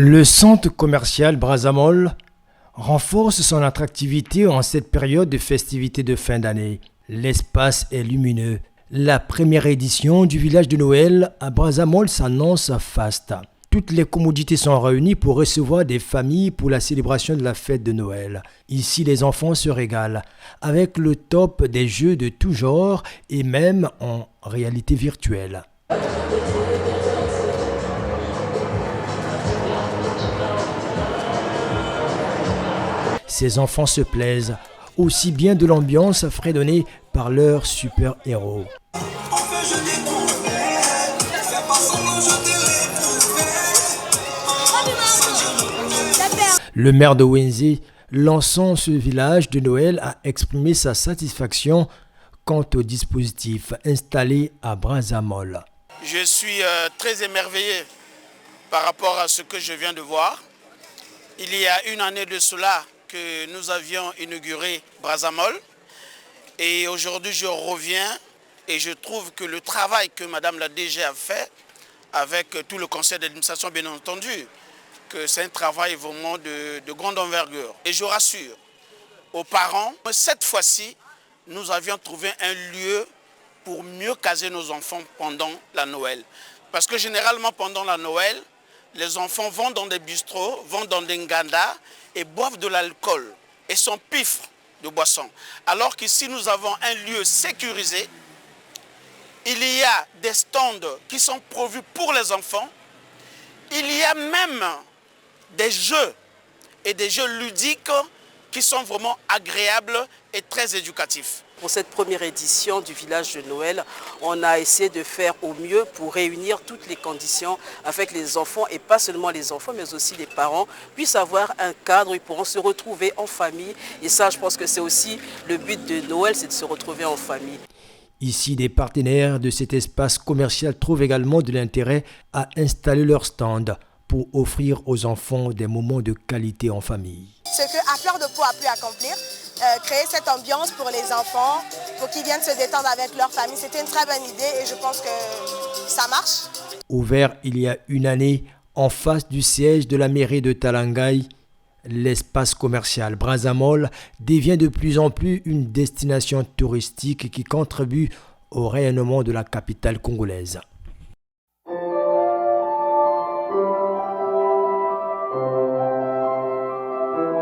Le centre commercial Brazza-Mall renforce son attractivité en cette période de festivités de fin d'année. L'espace est lumineux. La première édition du village de Noël à Brazza-Mall s'annonce faste. Toutes les commodités sont réunies pour recevoir des familles pour la célébration de la fête de Noël. Ici, les enfants se régalent avec le top des jeux de tout genre et même en réalité virtuelle. Ces enfants se plaisent, aussi bien de l'ambiance fredonnée par leurs super-héros. Le maire de Wenze, lançant ce village de Noël, a exprimé sa satisfaction quant au dispositif installé à Brazza-Mall. Je suis très émerveillé par rapport à ce que je viens de voir. Il y a une année de cela que nous avions inauguré Brazza-Mall et aujourd'hui je reviens et je trouve que le travail que Madame la DG a fait avec tout le conseil d'administration, bien entendu, que c'est un travail vraiment de grande envergure. Et je rassure aux parents, cette fois-ci, nous avions trouvé un lieu pour mieux caser nos enfants pendant la Noël. Parce que généralement pendant la Noël, les enfants vont dans des bistrots, vont dans des ngandas et boivent de l'alcool et s'empiffrent de boissons. Alors qu'ici, nous avons un lieu sécurisé. Il y a des stands qui sont prévus pour les enfants. Il y a même des jeux et des jeux ludiques qui sont vraiment agréables et très éducatifs. Pour cette première édition du village de Noël, on a essayé de faire au mieux pour réunir toutes les conditions afin que les enfants, et pas seulement les enfants, mais aussi les parents, puissent avoir un cadre où ils pourront se retrouver en famille. Et ça, je pense que c'est aussi le but de Noël, c'est de se retrouver en famille. Ici, des partenaires de cet espace commercial trouvent également de l'intérêt à installer leur stand pour offrir aux enfants des moments de qualité en famille. Ce que À Fleur de Peau a pu accomplir, créer cette ambiance pour les enfants, pour qu'ils viennent se détendre avec leur famille, c'était une très bonne idée et je pense que ça marche. Ouvert il y a une année en face du siège de la mairie de Talangaï, l'espace commercial Brazza-Mall devient de plus en plus une destination touristique qui contribue au rayonnement de la capitale congolaise.